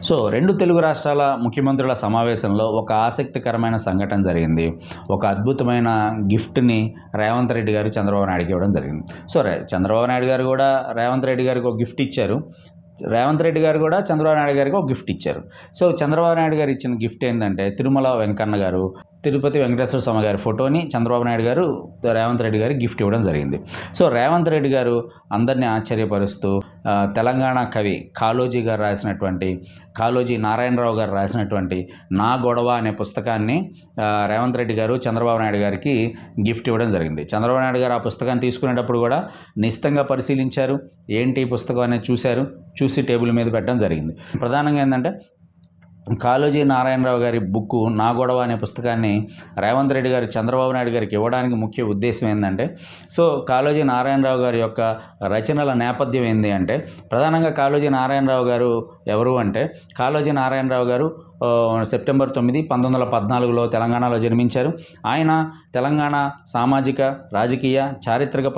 So, 2 Telugu రాష్ట్రాల ముఖ్యమంత్రుల సమావేశంలో ఒక ఆసక్తికరమైన సంఘటన జరిగింది. ఒక అద్భుతమైన గిఫ్ట్‌ని రేవంత్ రెడ్డి గారు చంద్రబాబు నాయుడుకి ఇవ్వడం జరిగింది. సో, చంద్రబాబు నాయుడు గారు గూడా రేవంత్ రెడ్డి గారికి ఒక గిఫ్ట్ ఇచ్చారు. రేవంత్ రెడ్డి గారు కూడా చంద్రబాబు నాయుడు గారికి ఒక గిఫ్ట్ ఇచ్చారు. సో, చంద్రబాబు నాయుడు గారు ఇచ్చిన గిఫ్ట్ ఏంటంటే తిరుమల వెంకన్న గారు, తిరుపతి వెంకటేశ్వర స్వామి గారి ఫోటోని చంద్రబాబు నాయుడు గారు రేవంత్ రెడ్డి గారికి గిఫ్ట్ ఇవ్వడం జరిగింది. సో, రేవంత్ రెడ్డి గారు అందరినీ ఆశ్చర్యపరుస్తూ తెలంగాణ కవి కాళోజీ నారాయణరావు గారు రాసినటువంటి 'నా గొడవ' అనే పుస్తకాన్ని రేవంత్ రెడ్డి గారు చంద్రబాబు నాయుడు గారికి గిఫ్ట్ ఇవ్వడం జరిగింది. చంద్రబాబు నాయుడు గారు ఆ పుస్తకాన్ని తీసుకునేటప్పుడు కూడా నిశితంగా పరిశీలించారు. ఏంటి ఈ పుస్తకం అనేది చూసి టేబుల్ మీద పెట్టడం జరిగింది. ప్రధానంగా ఏంటంటే కాళోజీ నారాయణరావు గారి బుక్ 'నా గొడవ' అనే పుస్తకాన్ని రేవంత్ రెడ్డి గారు చంద్రబాబు నాయుడు గారికి ఇవ్వడానికి ముఖ్య ఉద్దేశం ఏంటంటే, సో కాళోజీ నారాయణరావు గారి యొక్క రచనల నేపథ్యం ఏంటి అంటే, ప్రధానంగా కాళోజీ నారాయణరావు గారు ఎవరు అంటే, కాళోజీ నారాయణరావు గారు సెప్టెంబర్ 9, 1914లో తెలంగాణలో జన్మించారు. ఆయన తెలంగాణ సామాజిక, రాజకీయ, చారిత్రక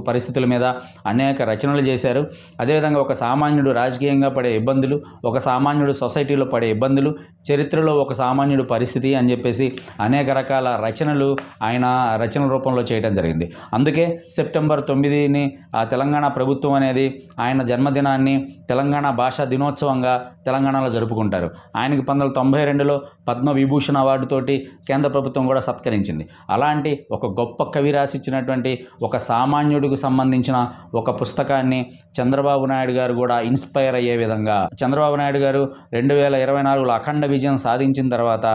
పరిస్థితుల మీద అనేక రచనలు చేశారు. అదేవిధంగా ఒక సామాన్యుడు రాజకీయంగా పడే ఇబ్బందులు, ఒక సామాన్యుడు సొసైటీలో పడే ఇబ్బందులు, చరిత్రలో ఒక సామాన్యుడు పరిస్థితి అని చెప్పేసి అనేక రకాల రచనలు ఆయన రచనల రూపంలో చేయడం జరిగింది. అందుకే సెప్టెంబర్ 9ని ఆ తెలంగాణ ప్రభుత్వం అనేది ఆయన జన్మదినాన్ని తెలంగాణ భాషా దినోత్సవంగా తెలంగాణలో జరుపుకుంటారు. ఆయనకి 1992లో పద్మవిభూషణ్ అవార్డుతోటి కేంద్ర ప్రభుత్వం కూడా సత్కరించింది. అలాంటి ఒక గొప్ప కవి రాసిచ్చినటువంటి ఒక సామాన్యుడికి సంబంధించిన ఒక పుస్తకాన్ని చంద్రబాబు నాయుడు గారు కూడా ఇన్స్పైర్ అయ్యే విధంగా, చంద్రబాబు నాయుడు గారు 2024లో అఖండ విజయం సాధించిన తర్వాత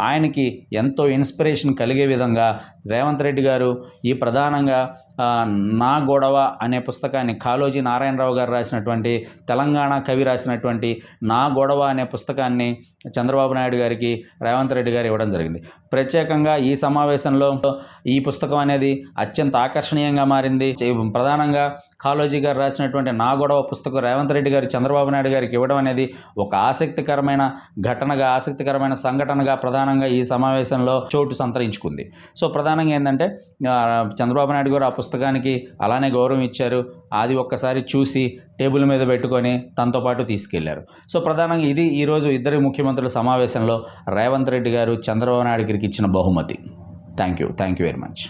ఆయనకి ఎంతో ఇన్స్పిరేషన్ కలిగే విధంగా రేవంత్ రెడ్డి గారు ఈ ప్రధానంగా 'నా గొడవ' అనే పుస్తకాన్ని కాళోజీ నారాయణరావు గారు రాసినటువంటి, తెలంగాణ కవి రాసినటువంటి 'నా గొడవ' అనే పుస్తకాన్ని చంద్రబాబు నాయుడు గారికి రేవంత్ రెడ్డి గారు ఇవ్వడం జరిగింది. ప్రత్యేకంగా ఈ సమావేశంలో ఈ పుస్తకం అనేది అత్యంత ఆకర్షణీయంగా మారింది. ప్రధానంగా కాళోజీ గారు రాసినటువంటి 'నా గొడవ' పుస్తకం రేవంత్ రెడ్డి గారు చంద్రబాబు నాయుడు గారికి ఇవ్వడం అనేది ఒక ఆసక్తికరమైన సంఘటనగా ప్రధానంగా ఈ సమావేశంలో చోటు సంతరించుకుంది. సో, ప్రధానంగా ఏంటంటే చంద్రబాబు నాయుడు గారు ఆ పుస్తకానికి అలానే గౌరవం ఇచ్చారు. అది ఒక్కసారి చూసి టేబుల్ మీద పెట్టుకొని తనతో పాటు తీసుకెళ్లారు. సో, ప్రధానంగా ఇది ఈరోజు ఇద్దరి ముఖ్యమంత్రుల సమావేశంలో రేవంత్ రెడ్డి గారు చంద్రబాబు నాయుడు గారికి ఇచ్చిన బహుమతి. Thank you very much.